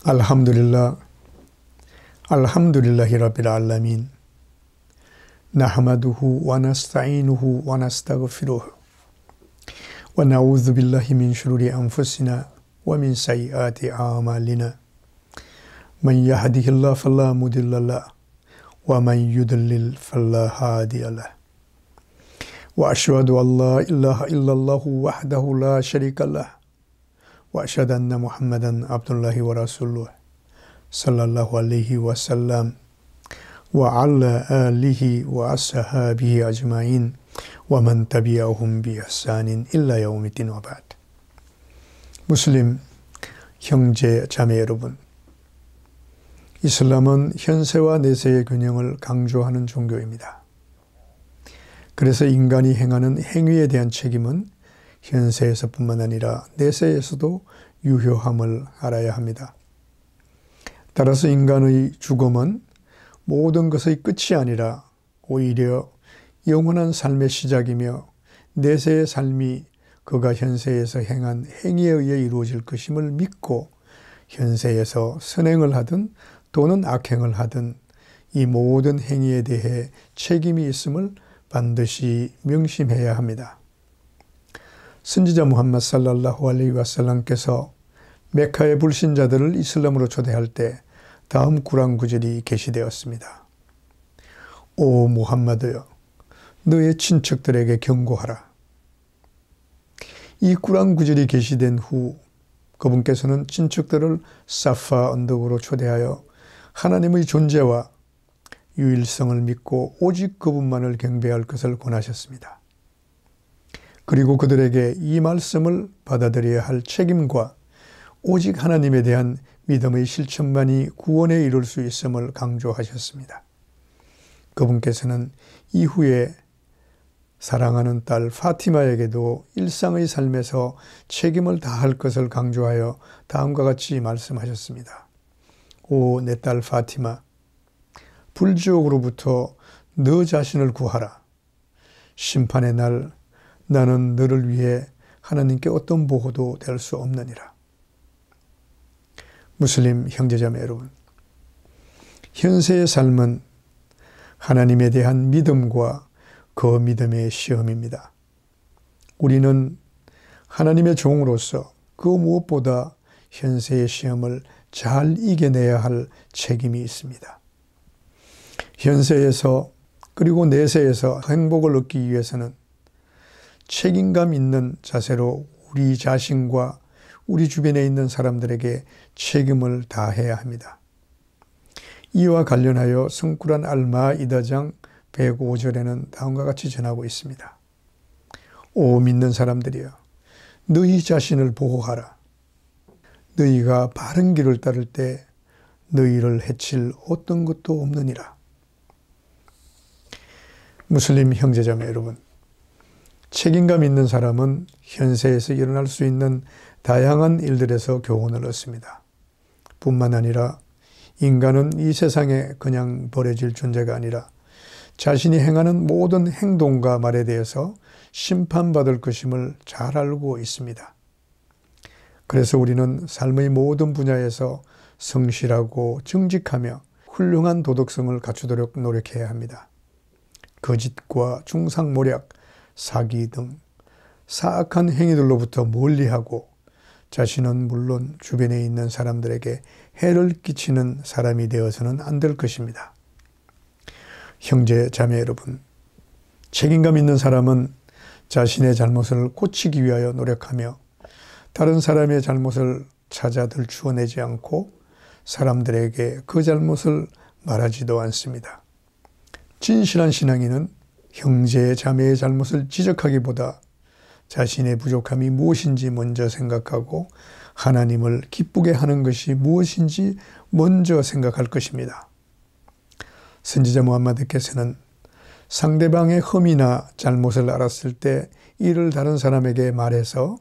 알함두릴라, 알함두릴라히 rabbil alamin. 나하마두후 와나스타이누후 와나스타그피루후 와나우ዙ 빌라히 민 슈루리 안푸시나 와민 사이아티 아말리나 만 야하디힐라 팔라 무딜랄라 와만 유들릴 팔라 하디알라 와 아슈하두 안라 일라하 일랄라후 와హ다후 라 셔리kallah 와 아슈하두 안나 무함마단 압둘라히 와 라술루h 살랄라후 알레이히 와살람 وعلى آله وأصحابه أجمعين ومن تبعهم بإحسان إلى يوم الدين وبعد. 무슬림 형제 자매 여러분, 이슬람은 현세와 내세의 균형을 강조하는 종교입니다. 그래서 인간이 행하는 행위에 대한 책임은 현세에서뿐만 아니라 내세에서도 유효함을 알아야 합니다. 따라서 인간의 죽음은 모든 것의 끝이 아니라 오히려 영원한 삶의 시작이며 내세의 삶이 그가 현세에서 행한 행위에 의해 이루어질 것임을 믿고 현세에서 선행을 하든 또는 악행을 하든 이 모든 행위에 대해 책임이 있음을 반드시 명심해야 합니다. 선지자 무함마드 살랄라후 알레이히 와살람께서 메카의 불신자들을 이슬람으로 초대할 때 다음 구란 구절이 게시되었습니다. 오 무함마드여, 너의 친척들에게 경고하라. 이 구란 구절이 게시된 후 그분께서는 친척들을 사파 언덕으로 초대하여 하나님의 존재와 유일성을 믿고 오직 그분만을 경배할 것을 권하셨습니다. 그리고 그들에게 이 말씀을 받아들여야 할 책임과 오직 하나님에 대한 믿음의 실천만이 구원에 이룰 수 있음을 강조하셨습니다. 그분께서는 이후에 사랑하는 딸 파티마에게도 일상의 삶에서 책임을 다할 것을 강조하여 다음과 같이 말씀하셨습니다. 오 내 딸 파티마, 불지옥으로부터 너 자신을 구하라. 심판의 날 나는 너를 위해 하나님께 어떤 보호도 될 수 없느니라. 무슬림 형제자매 여러분, 현세의 삶은 하나님에 대한 믿음과 그 믿음의 시험입니다. 우리는 하나님의 종으로서 그 무엇보다 현세의 시험을 잘 이겨내야 할 책임이 있습니다. 현세에서 그리고 내세에서 행복을 얻기 위해서는 책임감 있는 자세로 우리 자신과 우리 주변에 있는 사람들에게 책임을 다해야 합니다. 이와 관련하여 성꾸란 알마이다장 105절에는 다음과 같이 전하고 있습니다. 오 믿는 사람들이여, 너희 자신을 보호하라. 너희가 바른 길을 따를 때 너희를 해칠 어떤 것도 없느니라. 무슬림 형제자매 여러분, 책임감 있는 사람은 현세에서 일어날 수 있는 다양한 일들에서 교훈을 얻습니다. 뿐만 아니라 인간은 이 세상에 그냥 버려질 존재가 아니라 자신이 행하는 모든 행동과 말에 대해서 심판받을 것임을 잘 알고 있습니다. 그래서 우리는 삶의 모든 분야에서 성실하고 정직하며 훌륭한 도덕성을 갖추도록 노력해야 합니다. 거짓과 중상모략, 사기 등 사악한 행위들로부터 멀리하고 자신은 물론 주변에 있는 사람들에게 해를 끼치는 사람이 되어서는 안 될 것입니다. 형제 자매 여러분, 책임감 있는 사람은 자신의 잘못을 고치기 위하여 노력하며 다른 사람의 잘못을 찾아 들추어내지 않고 사람들에게 그 잘못을 말하지도 않습니다. 진실한 신앙인은 형제 자매의 잘못을 지적하기보다 자신의 부족함이 무엇인지 먼저 생각하고 하나님을 기쁘게 하는 것이 무엇인지 먼저 생각할 것입니다. 선지자 무함마드께서는 상대방의 흠이나 잘못을 알았을 때 이를 다른 사람에게 말해서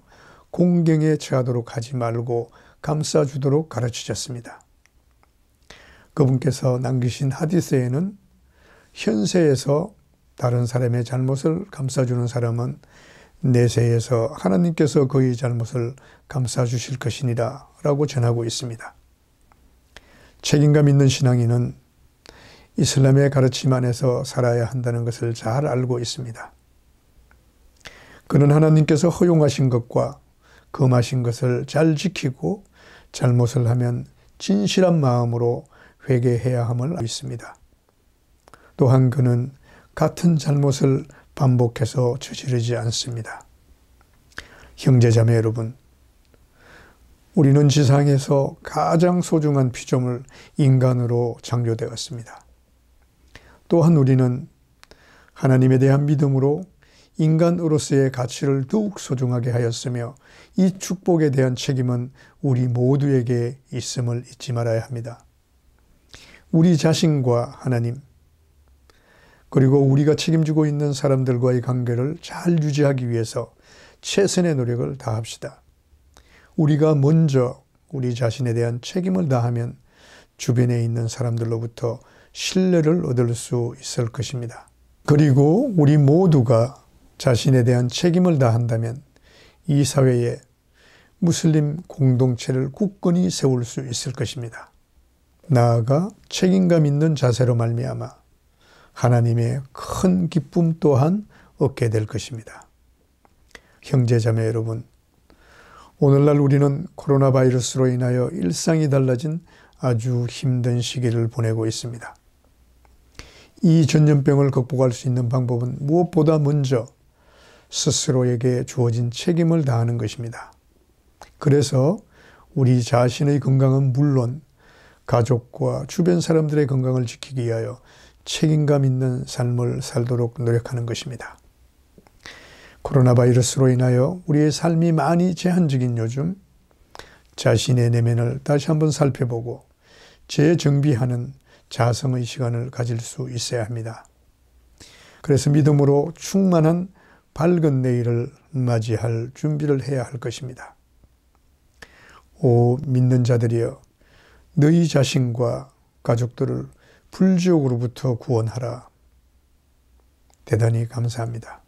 공경에 처하도록 하지 말고 감싸주도록 가르치셨습니다. 그분께서 남기신 하디스에는 현세에서 다른 사람의 잘못을 감싸주는 사람은 내세에서 하나님께서 그의 잘못을 감싸주실 것이니라 라고 전하고 있습니다. 책임감 있는 신앙인은 이슬람의 가르침 안에서 살아야 한다는 것을 잘 알고 있습니다. 그는 하나님께서 허용하신 것과 금하신 것을 잘 지키고 잘못을 하면 진실한 마음으로 회개해야 함을 알고 있습니다. 또한 그는 같은 잘못을 반복해서 저지르지 않습니다. 형제자매 여러분, 우리는 지상에서 가장 소중한 피조물 인간으로 창조되었습니다. 또한 우리는 하나님에 대한 믿음으로 인간으로서의 가치를 더욱 소중하게 하였으며 이 축복에 대한 책임은 우리 모두에게 있음을 잊지 말아야 합니다. 우리 자신과 하나님, 그리고 우리가 책임지고 있는 사람들과의 관계를 잘 유지하기 위해서 최선의 노력을 다합시다. 우리가 먼저 우리 자신에 대한 책임을 다하면 주변에 있는 사람들로부터 신뢰를 얻을 수 있을 것입니다. 그리고 우리 모두가 자신에 대한 책임을 다한다면 이 사회에 무슬림 공동체를 굳건히 세울 수 있을 것입니다. 나아가 책임감 있는 자세로 말미암아 하나님의 큰 기쁨 또한 얻게 될 것입니다. 형제자매 여러분, 오늘날 우리는 코로나 바이러스로 인하여 일상이 달라진 아주 힘든 시기를 보내고 있습니다. 이 전염병을 극복할 수 있는 방법은 무엇보다 먼저 스스로에게 주어진 책임을 다하는 것입니다. 그래서 우리 자신의 건강은 물론 가족과 주변 사람들의 건강을 지키기 위하여 책임감 있는 삶을 살도록 노력하는 것입니다. 코로나 바이러스로 인하여 우리의 삶이 많이 제한적인 요즘 자신의 내면을 다시 한번 살펴보고 재정비하는 자성의 시간을 가질 수 있어야 합니다. 그래서 믿음으로 충만한 밝은 내일을 맞이할 준비를 해야 할 것입니다. 오 믿는 자들이여, 너희 자신과 가족들을 불지옥으로부터 구원하라. 대단히 감사합니다.